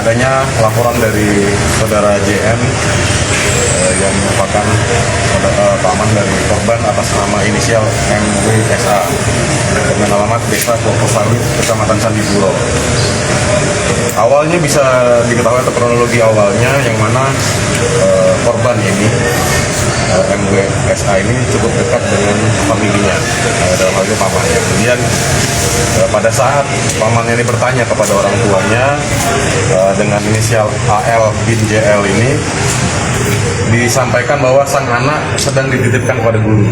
adanya laporan dari saudara JM yang merupakan paman dari korban atas nama inisial MWSA dengan alamat Desa Kelapa Sawit, Kecamatan Candipuro. Awalnya bisa diketahui atau kronologi awalnya yang mana korban ini MWSA ini cukup dekat dengan familinya, dalam hal itu pamannya. Kemudian pada saat pamannya ini bertanya kepada orang tuanya dengan inisial AL bin JL ini, disampaikan bahwa sang anak sedang dititipkan kepada guru.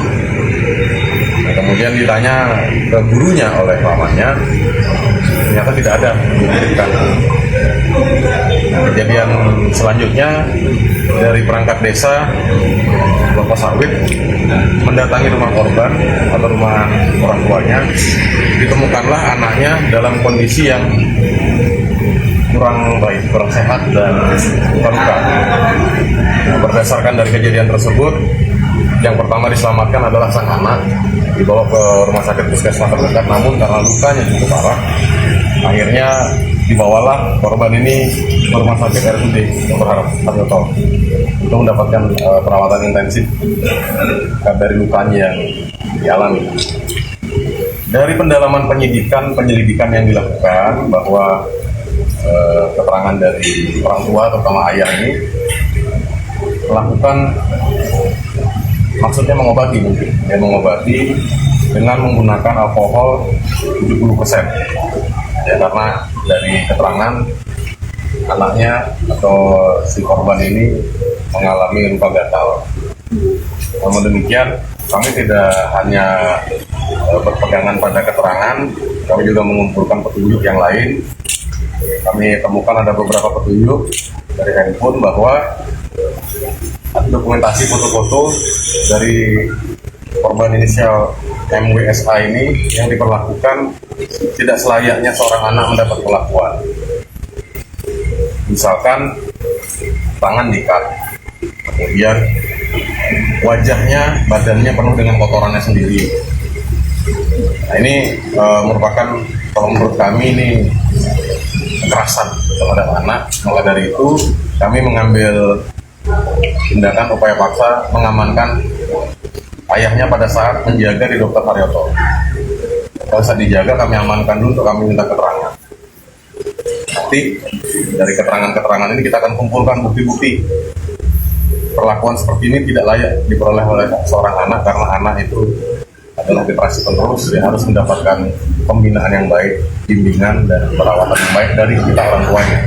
Kemudian ditanya ke gurunya oleh pamannya, ternyata tidak ada dititipkan. Kejadian selanjutnya dari perangkat desa Kelapa Sawit mendatangi rumah korban atau rumah orang tuanya. Ditemukanlah anaknya dalam kondisi yang kurang baik, kurang sehat dan luka-luka. Berdasarkan dari kejadian tersebut, yang pertama diselamatkan adalah sang anak, dibawa ke rumah sakit puskesmas terdekat, namun karena lukanya cukup parah, akhirnya dibawalah korban ini ke rumah sakit RSUD Dr. Haryoto untuk mendapatkan perawatan intensif dari lukanya yang dialami. Dari pendalaman penyelidikan yang dilakukan bahwa keterangan dari orang tua terutama ayah ini melakukan, maksudnya mengobati mungkin, mengobati dengan menggunakan alkohol 70%. Ya, karena dari keterangan anaknya atau si korban ini mengalami luka gatal. Namun demikian, kami tidak hanya berpegangan pada keterangan, kami juga mengumpulkan petunjuk yang lain. Kami temukan ada beberapa petunjuk dari handphone bahwa ada dokumentasi foto-foto dari korban inisial MWSA ini yang diperlakukan tidak selayaknya seorang anak mendapat perlakuan. Misalkan tangan diikat, kemudian wajahnya, badannya penuh dengan kotorannya sendiri. Nah, ini merupakan, kalau menurut kami ini kekerasan terhadap anak. Maka dari itu kami mengambil tindakan upaya paksa mengamankan ayahnya pada saat menjaga di Dr. Haryoto. Pada saat dijaga kami amankan dulu untuk kami minta keterangan. Nanti dari keterangan-keterangan ini kita akan kumpulkan bukti-bukti perlakuan seperti ini tidak layak diperoleh oleh seorang anak, karena anak itu adalah generasi penerus yang harus mendapatkan pembinaan yang baik, bimbingan dan perawatan yang baik dari kita orang tuanya.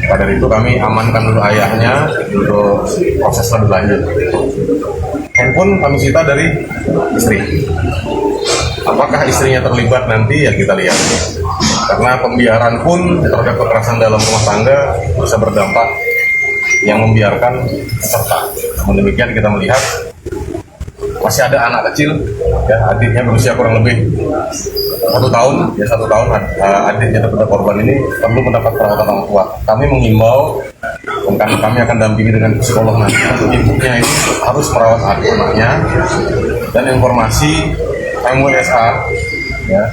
Maka dari itu kami amankan dulu ayahnya untuk proses lebih lanjut. Handphone kami sita dari istri. Apakah istrinya terlibat nanti ya kita lihat. Karena pembiaran pun terhadap kekerasan dalam rumah tangga bisa berdampak yang membiarkan peserta. Namun demikian kita melihat masih ada anak kecil, ya, adiknya berusia kurang lebih 1 tahun, ya 1 tahun adiknya terhadap korban ini perlu mendapat perawatan orang tua. Kami mengimbau, dan kami akan dampingi dengan psikolog nanti. Ibunya ini harus merawat anaknya, dan informasi MWSA ya,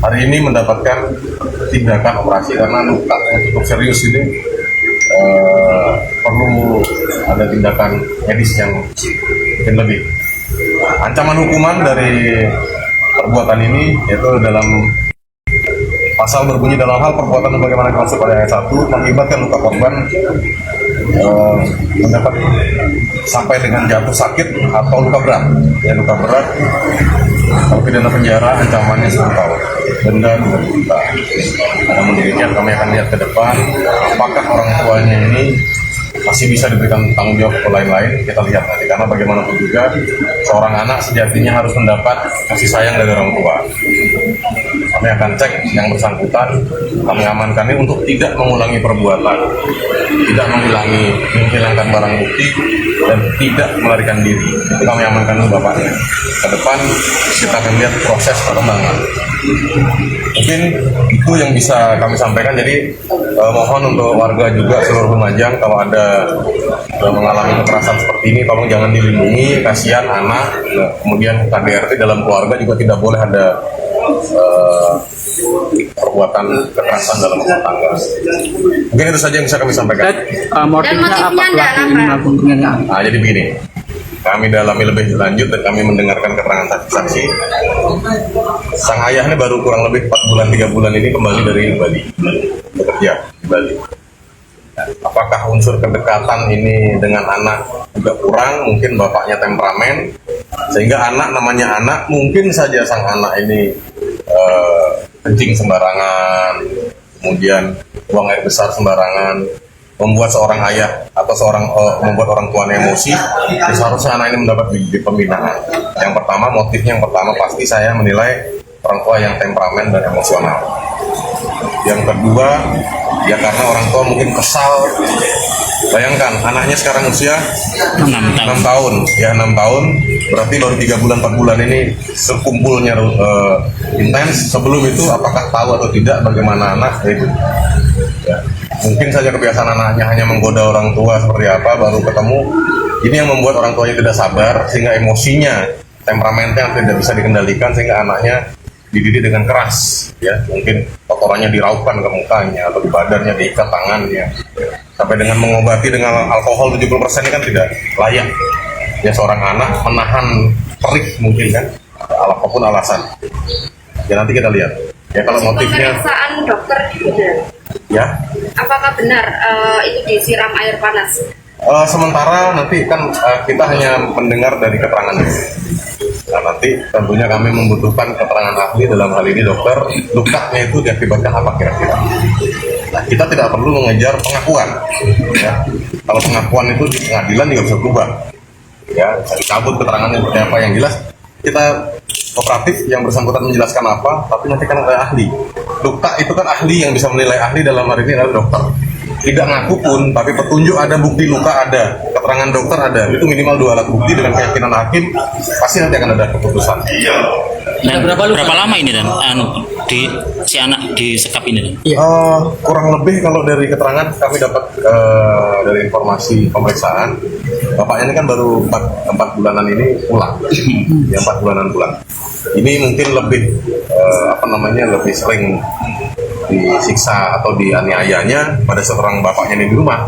hari ini mendapatkan tindakan operasi karena luka yang cukup serius ini, perlu ada tindakan medis yang mungkin lebih. Ancaman hukuman dari perbuatan ini yaitu dalam pasal berbunyi dalam hal perbuatan bagaimana dimaksud pada ayat 1 mengakibatkan luka korban mendapat sampai dengan jatuh sakit atau luka berat. Ya, luka berat kalau pidana penjara ancamannya 10 tahun, denda 2 juta. Namun demikian kami akan lihat ke depan apakah orang tuanya ini masih bisa diberikan tanggung jawab ke lain-lain. Kita lihat nanti, karena bagaimanapun juga seorang anak sejatinya harus mendapat kasih sayang dari orang tua. Kami akan cek yang bersangkutan, kami amankan ini untuk tidak mengulangi perbuatan, tidak menghilangkan barang bukti, dan tidak melarikan diri. Itu kami amankan dulu bapaknya. Ke depan kita akan lihat proses perkembangan. Mungkin itu yang bisa kami sampaikan. Jadi mohon untuk warga juga seluruh Lumajang, kalau ada mengalami kekerasan seperti ini, tolong jangan dilindungi, kasihan anak. Kemudian KDRT dalam keluarga juga tidak boleh ada eh, perbuatan kekerasan dalam rumah tangga. Mungkin itu saja yang bisa kami sampaikan. Motifnya apa pelaku ini melakukan penganiayaan? Nah, jadi begini, kami dalami lebih lanjut dan kami mendengarkan keterangan saksi-saksi. Sang ayah ini baru kurang lebih 4 bulan 3 bulan ini kembali dari Bali, bekerja di Bali. Apakah unsur kedekatan ini dengan anak juga kurang? Mungkin bapaknya temperamen, sehingga anak namanya anak, mungkin saja sang anak ini kencing sembarangan, kemudian buang air besar sembarangan, membuat seorang ayah atau membuat orang tuanya emosi. Seharusnya anak ini mendapat pembinaan. Yang pertama, motifnya yang pertama pasti saya menilai orang tua yang temperamen dan emosional. Yang kedua, ya karena orang tua mungkin kesal. Bayangkan anaknya sekarang usia 6 tahun, ya 6 tahun, berarti baru 3 bulan 4 bulan ini sekumpulnya intens. Sebelum itu apakah tahu atau tidak bagaimana anak itu? Ya, mungkin saja kebiasaan anaknya hanya menggoda orang tua seperti apa, baru ketemu. Ini yang membuat orang tuanya tidak sabar, sehingga emosinya, temperamentnya tidak bisa dikendalikan, sehingga anaknya dididik dengan keras, ya mungkin kotorannya diraupan ke mukanya atau di badannya, diikat tangannya, sampai dengan mengobati dengan alkohol 70% ini kan tidak layak. Ya seorang anak menahan perih mungkin kan, apapun alasan. Ya nanti kita lihat. Ya kalau motifnya. Pemeriksaan dokter juga. Ya. Apakah benar itu disiram air panas? Sementara nanti kan kita hanya mendengar dari keterangan. Nah, nanti tentunya kami membutuhkan keterangan ahli, dalam hal ini dokter, lukanya itu diakibatkan apa kira-kira. Nah, kita tidak perlu mengejar pengakuan. Ya. Kalau pengakuan itu di pengadilan juga bisa berubah. Ya, bisa dicabut keterangannya seperti apa. Yang jelas kita kooperatif, yang bersangkutan menjelaskan apa, tapi nanti kan ada ahli. Luka itu kan ahli yang bisa menilai, ahli dalam hari ini adalah dokter. Tidak ngaku pun, tapi petunjuk ada, bukti luka ada, keterangan dokter ada, itu minimal 2 alat bukti dengan keyakinan hakim, pasti nanti akan ada keputusan. Dan berapa lama ini dan si anak disekap ini dan? Kurang lebih kalau dari keterangan kami dapat dari informasi pemeriksaan, bapaknya ini kan baru 4 bulanan ini pulang, ya 4 bulanan pulang. Ini mungkin lebih lebih sering disiksa atau dianiayanya pada seorang bapaknya ini di rumah.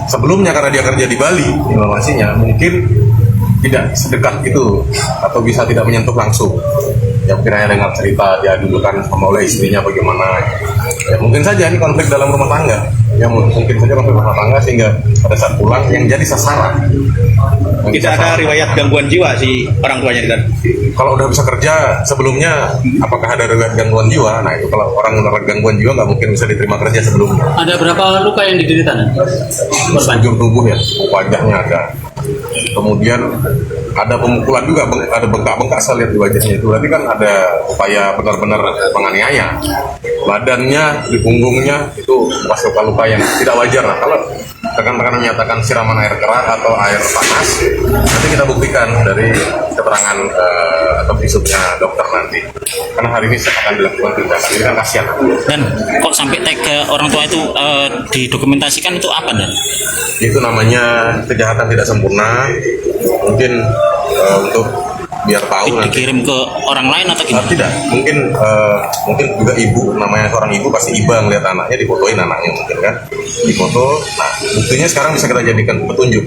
Sebelumnya karena dia kerja di Bali, informasinya mungkin tidak sedekat itu atau bisa tidak menyentuh langsung. Ya mungkin hanya dengar cerita dia dulu kan sama oleh istrinya bagaimana. Ya mungkin saja ini konflik dalam rumah tangga. Ya mungkin saja konflik rumah tangga sehingga pada saat pulang yang jadi sasaran. Tidak ada riwayat gangguan jiwa si orang tuanya dan kalau udah bisa kerja sebelumnya, apakah ada riwayat gangguan jiwa? Nah itu kalau orang mendapat gangguan jiwa nggak mungkin bisa diterima kerja sebelumnya. Ada berapa luka yang diderita? Sekujur tubuh ya, wajahnya ada. Kemudian ada pemukulan juga, ada bengkak-bengkak saya lihat di wajahnya itu. Berarti kan ada upaya benar-benar penganiaya. Badannya, di punggungnya itu bekas luka-luka yang tidak wajar. Nah, kalau rekan-rekan menyatakan siraman air keras atau air panas, nanti kita buktikan dari keterangan atau visumnya dokter nanti. Karena hari ini akan dilakukan tindakan. Ini kan kasihan. Dan kok sampai tega orang tua itu didokumentasikan itu apa dan? Itu namanya kejahatan tidak sempurna. Mungkin untuk biar tahu nanti dikirim ke orang lain atau gimana? Tidak, mungkin juga ibu, namanya seorang ibu pasti iba ngeliat anaknya, difotoin anaknya mungkin kan, difoto. Nah buktinya sekarang bisa kita jadikan petunjuk.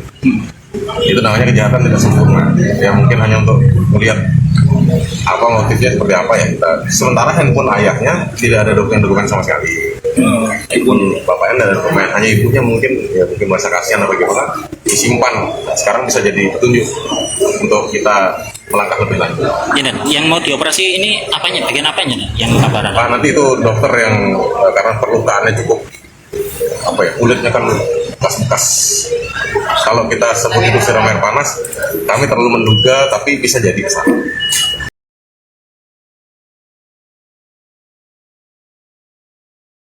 Itu namanya kejahatan tidak sempurna. Ya mungkin hanya untuk melihat apa motifnya seperti apa ya kita. Sementara handphone ayahnya tidak ada dokumen-dokumen sama sekali. Handphone bapaknya tidak ada dokumen, hanya ibunya mungkin merasa kasihan atau bagaimana disimpan. Nah, sekarang bisa jadi petunjuk untuk kita melangkah lebih lanjut. Ya, dan yang mau dioperasi ini apanya? Bagian apanya? Yang kabaran? Nanti itu dokter yang karena perlukaannya cukup kulitnya kan bekas-bekas. Kalau kita sebut itu siram air panas, kami terlalu menduga, tapi bisa jadi kesana.